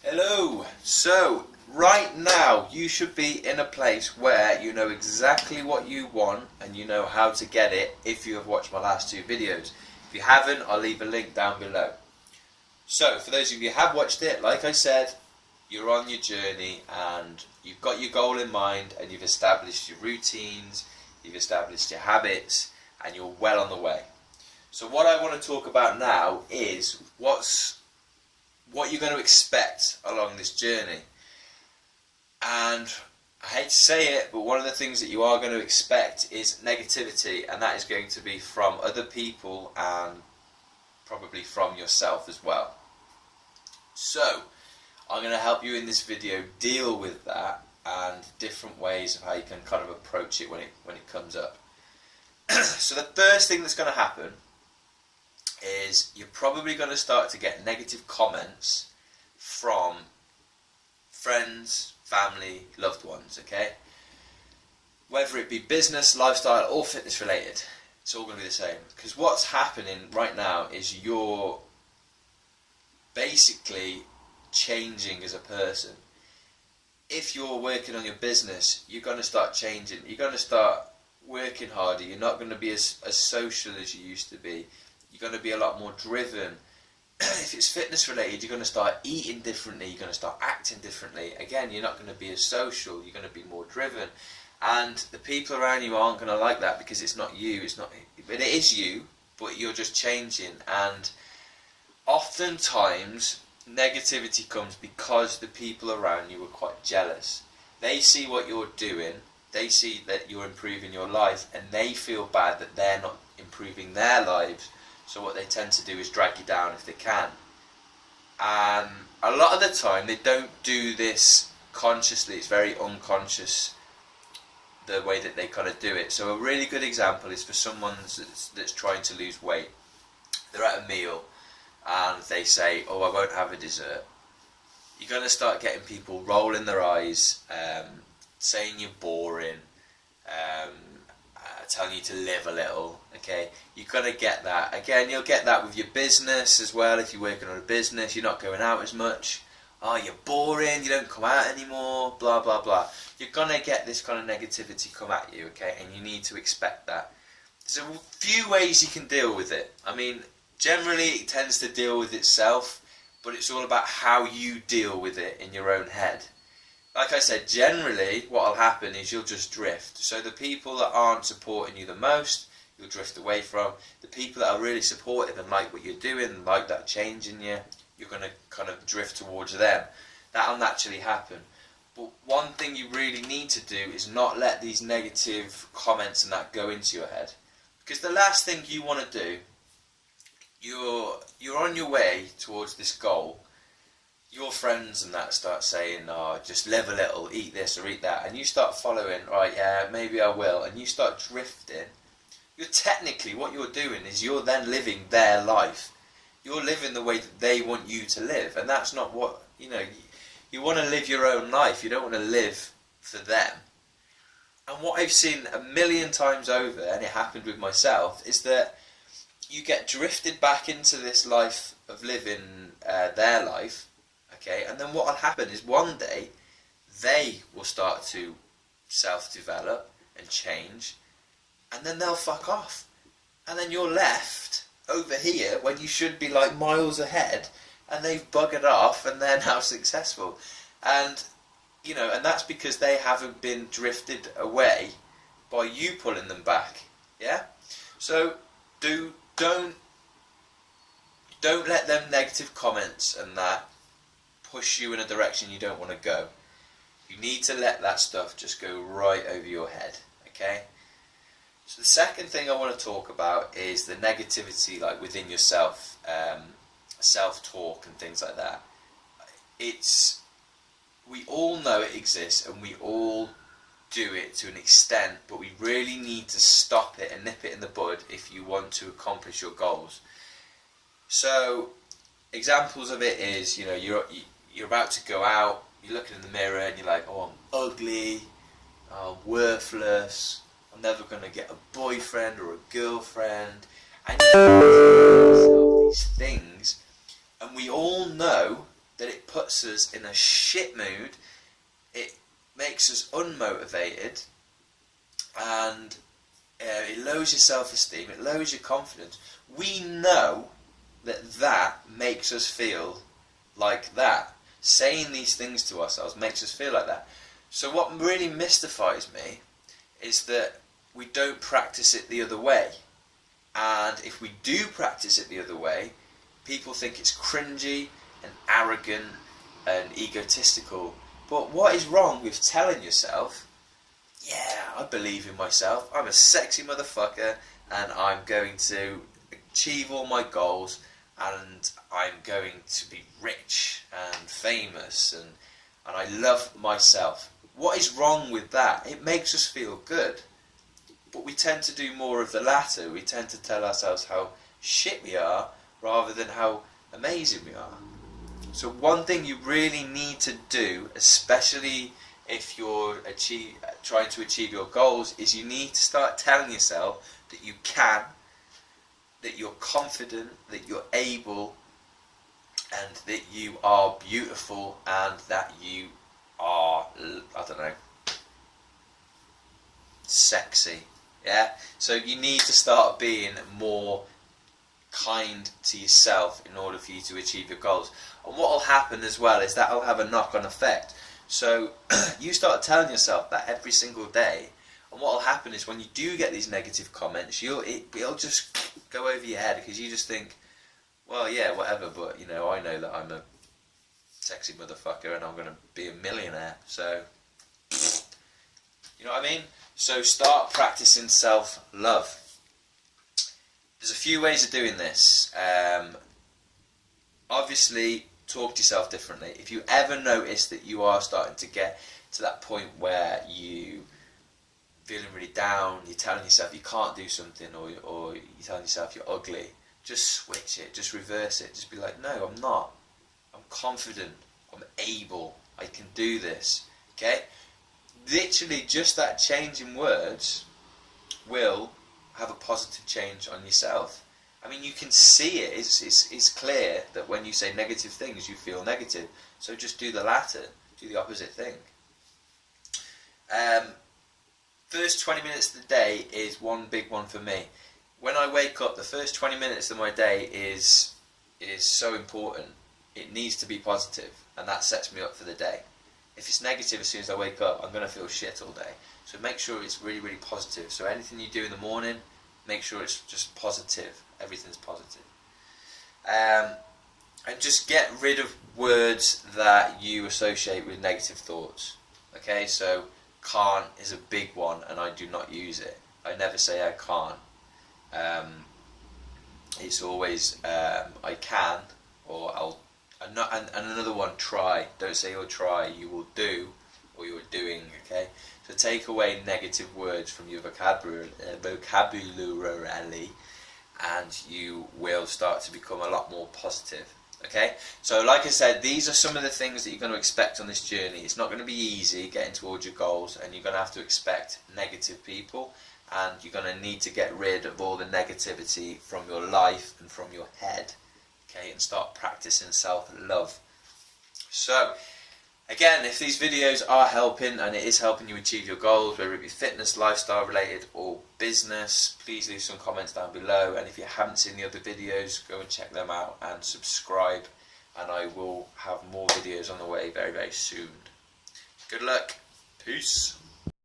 Hello. So right now you should be in a place where you know exactly what you want and you know how to get it if you have watched my last two videos. If you haven't, I'll leave a link down below. So for those of you who have watched it, like I said, you're on your journey and you've got your goal in mind and you've established your routines, you've established your habits, and you're well on the way. So what I want to talk about now is what you're going to expect along this journey. And I hate to say it, but one of the things that you are going to expect is negativity, and that is going to be from other people and probably from yourself as well. So I'm going to help you in this video deal with that and different ways of how you can kind of approach it when it comes up. So the first thing that's going to happen is you're probably going to start to get negative comments from friends, family, loved ones, okay? Whether it be business, lifestyle, or fitness related, it's all going to be the same. Because what's happening right now is you're basically changing as a person. If you're working on your business, you're going to start changing. You're going to start working harder. You're not going to be as social as you used to be. You're going to be a lot more driven. If it's fitness related, you're going to start eating differently. You're going to start acting differently. Again, you're not going to be as social. You're going to be more driven. And the people around you aren't going to like that because it's not you. But it is you, but you're just changing. And oftentimes, negativity comes because the people around you are quite jealous. They see what you're doing. They see that you're improving your life, and they feel bad that they're not improving their lives. So what they tend to do is drag you down if they can. And a lot of the time they don't do this consciously. It's very unconscious, the way that they kind of do it. So a really good example is for someone that's trying to lose weight. They're at a meal and they say, oh, I won't have a dessert. You're going to start getting people rolling their eyes, saying you're boring, telling you to live a little, okay? You're going to get that. Again, you'll get that with your business as well. If you're working on a business, you're not going out as much. Oh, you're boring, you don't come out anymore, blah, blah, blah. You're going to get this kind of negativity come at you, okay? And you need to expect that. There's a few ways you can deal with it. I mean, generally it tends to deal with itself, but it's all about how you deal with it in your own head. Like I said, generally what will happen is you'll just drift. So the people that aren't supporting you the most, you'll drift away from. The people that are really supportive and like what you're doing, like that change in you, you're going to kind of drift towards them. That'll naturally happen. But one thing you really need to do is not let these negative comments and that go into your head. Because the last thing you want to do, you're on your way towards this goal. Your friends and that start saying, oh, just live a little, eat this or eat that, and you start following, right, yeah, maybe I will, and you start drifting. You're technically, what you're doing is you're then living their life. You're living the way that they want you to live, and that's not what, you want to live your own life. You don't want to live for them. And what I've seen a million times over, and it happened with myself, is that you get drifted back into this life of living their life. Okay, and then what will happen is one day they will start to self-develop and change, and then they'll fuck off, and then you're left over here when you should be like miles ahead, and they've buggered off and they're now successful. And and that's because they haven't been drifted away by you pulling them back. Yeah, so don't let them negative comments and that push you in a direction you don't want to go. You need to let that stuff just go right over your head, okay? So the second thing I want to talk about is the negativity like within yourself, self-talk and things like that. We all know it exists and we all do it to an extent, but we really need to stop it and nip it in the bud if you want to accomplish your goals. So examples of it is, you're about to go out, you're looking in the mirror and you're like, oh, I'm ugly, I'm worthless, I'm never going to get a boyfriend or a girlfriend, and you tell yourself these things, and we all know that it puts us in a shit mood, it makes us unmotivated, and it lowers your self-esteem, it lowers your confidence. We know that that makes us feel like that. Saying these things to ourselves makes us feel like that. So what really mystifies me is that we don't practice it the other way. And if we do practice it the other way, people think it's cringy and arrogant and egotistical. But what is wrong with telling yourself, yeah, I believe in myself, I'm a sexy motherfucker, and I'm going to achieve all my goals, and I'm going to be rich and famous, and I love myself. What is wrong with that? It makes us feel good. But we tend to do more of the latter. We tend to tell ourselves how shit we are rather than how amazing we are. So one thing you really need to do, especially if you're trying to achieve your goals, is you need to start telling yourself that you can, that you're confident, that you're able, and that you are beautiful, and that you are, I don't know, sexy. Yeah? So you need to start being more kind to yourself in order for you to achieve your goals. And what will happen as well is that will have a knock-on effect. So you start telling yourself that every single day, and what will happen is when you do get these negative comments, it'll just go over your head, because you just think, well, yeah, whatever, but I know that I'm a sexy motherfucker and I'm going to be a millionaire, so you know what I mean? So start practicing self-love. There's a few ways of doing this. Obviously, talk to yourself differently. If you ever notice that you are starting to get to that point where you feeling really down, you're telling yourself you can't do something, or you're telling yourself you're ugly, just switch it, just reverse it, just be like, no, I'm not. I'm confident, I'm able, I can do this, okay? Literally just that change in words will have a positive change on yourself. I mean, you can see it, it's clear that when you say negative things, you feel negative, so just do the latter, do the opposite thing. First 20 minutes of the day is one big one for me. When I wake up, the first 20 minutes of my day is so important. It needs to be positive, and that sets me up for the day. If it's negative as soon as I wake up, I'm going to feel shit all day. So make sure it's really, really positive. So anything you do in the morning, make sure it's just positive. Everything's positive. And just get rid of words that you associate with negative thoughts. Okay, so can't is a big one, and I do not use it. I never say I can't. It's always I can, or I'll. And another one, try. Don't say you'll try. You will do, or you're doing. Okay. So take away negative words from your vocabulary, and you will start to become a lot more positive. Okay, so like I said, these are some of the things that you're going to expect on this journey. It's not going to be easy getting towards your goals, and you're going to have to expect negative people, and you're going to need to get rid of all the negativity from your life and from your head, okay, and start practicing self-love. So again, if these videos are helping, and it is helping you achieve your goals, whether it be fitness, lifestyle related, or business, please leave some comments down below. And if you haven't seen the other videos, go and check them out and subscribe, and I will have more videos on the way very, very soon. Good luck. Peace.